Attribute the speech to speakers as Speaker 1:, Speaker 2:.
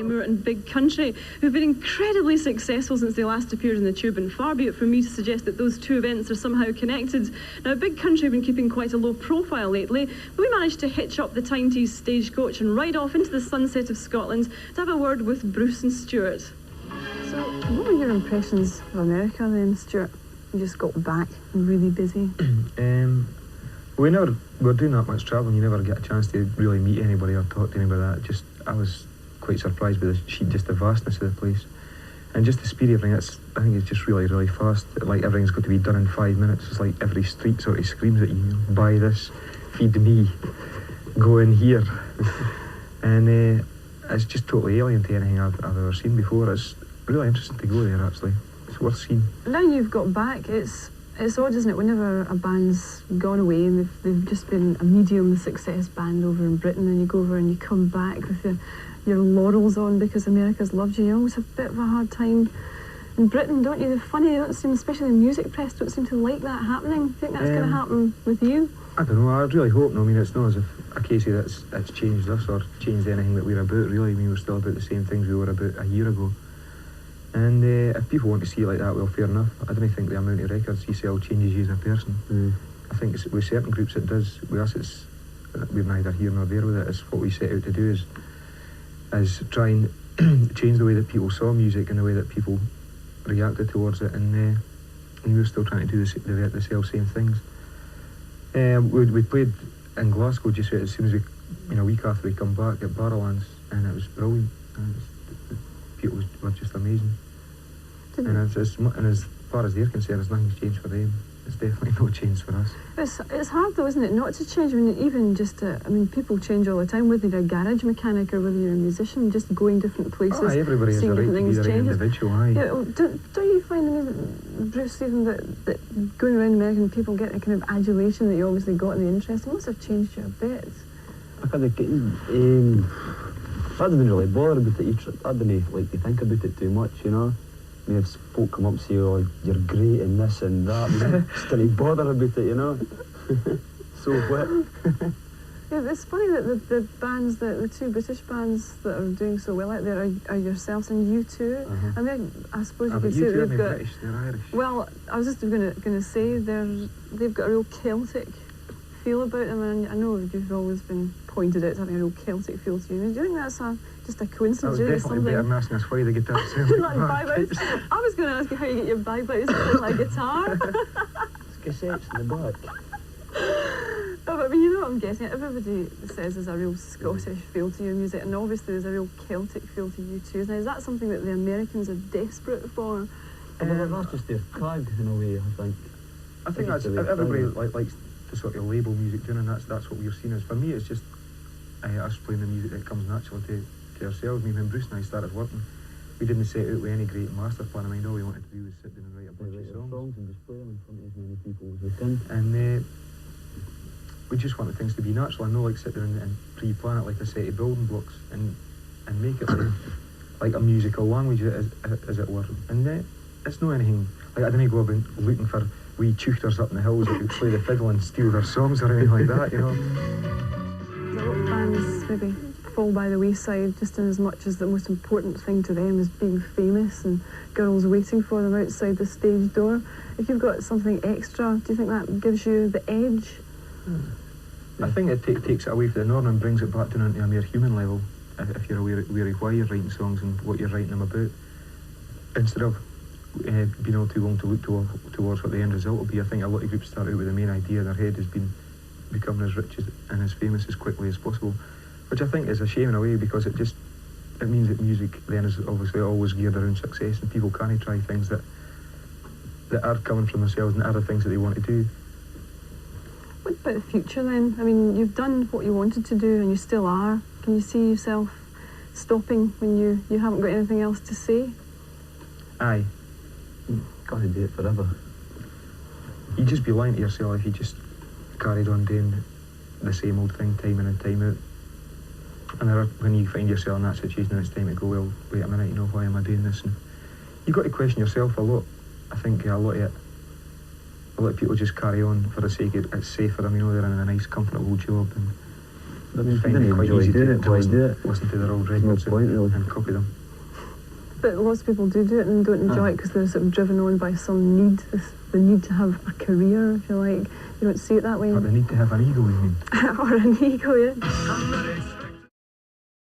Speaker 1: Moore and Big Country, who've been incredibly successful since they last appeared in the Tube, and far be it from me to suggest that those two events are somehow connected. Now, Big Country have been keeping quite a low profile lately, but we managed to hitch up the Tyne-Tees stagecoach and ride off into the sunset of Scotland to have a word with Bruce and Stuart. So, what were your impressions of America then, Stuart? You just got back and really busy.
Speaker 2: We were doing that much travelling. You never get a chance to really meet anybody or talk to anybody. I was quite surprised by the vastness of the place, and just the speed of everything. I think it's just really, really fast. Like everything's got to be done in 5 minutes. It's like every street sort of screams at you, buy this, feed me, go in here, and it's just totally alien to anything I've ever seen before. It's really interesting to go there. Actually, it's worth seeing.
Speaker 1: Now you've got back, it's odd, isn't it, whenever a band's gone away and they've just been a medium success band over in Britain, and you go over and you come back with your laurels on because America's loved you. You always have a bit of a hard time in Britain, don't you? They're funny, they don't seem, especially the music press, don't seem to like that happening. Do you think that's going to happen with you?
Speaker 2: I don't know, I really hope no. I mean, it's not as if a case that's changed us or changed anything that we're about, really. I mean, we're still about the same things we were about a year ago. And if people want to see it like that, well, fair enough. I don't think the amount of records you sell changes you as a person. I think with certain groups it does. With us, we're neither here nor there with it. It's what we set out to do is try and change the way that people saw music and the way that people reacted towards it. And we're still trying to do the same things. We played in Glasgow just as soon as a week after we come back at Barrowlands, and it was brilliant. People were just amazing. And as far as they're concerned, nothing's changed for them. It's definitely no change for us.
Speaker 1: It's hard though, isn't it, not to change? I mean, even just people change all the time, whether you're a garage mechanic or whether you're a musician, just going different places.
Speaker 2: Everybody has a right to be their own individual,
Speaker 1: Yeah, don't you find, Bruce, even that going around America and people get the kind of adulation that you obviously got in the interest, it must have changed you a bit?
Speaker 3: I didn't really bother about it. I didn't like to think about it too much, you know. I mean, if folk come up and say, "Oh, you're great in this and that," I just didn't bother about it, you know. So what?
Speaker 1: Yeah, it's funny that the bands, the two British bands that are doing so well out there are yourselves and U2. I mean, I suppose you could say that they've got.
Speaker 2: British, they're Irish.
Speaker 1: Well, I was just going to say they've got a real Celtic feel about them, and I know you've always been pointed out as having a real Celtic feel to you. Do you think that's just a coincidence?
Speaker 2: That was definitely better than asking us why the guitar sounds like
Speaker 1: bagpipes. I was going to ask you how you get your bagpipes to sound like a guitar.
Speaker 3: It's cassettes in the back.
Speaker 1: But I mean, you know what I'm guessing? Everybody says there's a real Scottish feel to your music, and obviously there's a real Celtic feel to you too. Now, is that something that the Americans are desperate for?
Speaker 3: That's just their tag in a way, I think.
Speaker 2: I think that's everybody likes to sort of label music doing, and that's what we're seen as. For me, it's just us playing the music that comes naturally to ourselves. I mean, when Bruce and I started working, we didn't set out with any great master plan in mind. All we wanted to do was sit down and write a bunch of songs
Speaker 3: and just play them in front of as many people as we can.
Speaker 2: And we just wanted things to be natural and not like sit down and pre-plan it like a set of building blocks and make it like a musical language, as it were. And it's not anything, like I didn't go about looking for wee tutors up in the hills that would play the fiddle and steal their songs or anything like that, you know.
Speaker 1: A lot of bands maybe fall by the wayside just in as much as the most important thing to them is being famous and girls waiting for them outside the stage door. If you've got something extra, do you think that gives you the edge?
Speaker 2: I think it takes it away from the norm and brings it back down into a more human level, if you're aware of why you're writing songs and what you're writing them about, instead of being able to look towards what the end result will be. I think a lot of groups start out with the main idea in their head has been becoming as rich and as famous as quickly as possible, which I think is a shame in a way, because it means that music then is obviously always geared around success, and people can't try things that are coming from themselves and other things that they want to do.
Speaker 1: What about the future then? I mean, you've done what you wanted to do and you still are. Can you see yourself stopping when you haven't got anything else to say?
Speaker 2: Aye.
Speaker 3: Got to do it forever.
Speaker 2: You'd just be lying to yourself if you just carried on doing the same old thing time in and time out. And when you find yourself in that situation and it's time to go, well, wait a minute, why am I doing this? And you've got to question yourself a lot. I think a lot of people just carry on for the sake of it's safe for them, they're in a nice, comfortable job. And
Speaker 3: I mean, if you
Speaker 2: find it
Speaker 3: didn't
Speaker 2: quite
Speaker 3: enjoy
Speaker 2: easy
Speaker 3: doing it,
Speaker 2: to
Speaker 3: why
Speaker 2: listen,
Speaker 3: do it?
Speaker 2: listen to their old
Speaker 3: There's no
Speaker 2: records
Speaker 3: point, really.
Speaker 2: and copy them.
Speaker 1: But lots of people do it and don't enjoy it because they're sort of driven on by some need, the need to have a career, if you like. You don't see it that way.
Speaker 2: But they need to have an ego, you mean?
Speaker 1: Or an ego, yeah.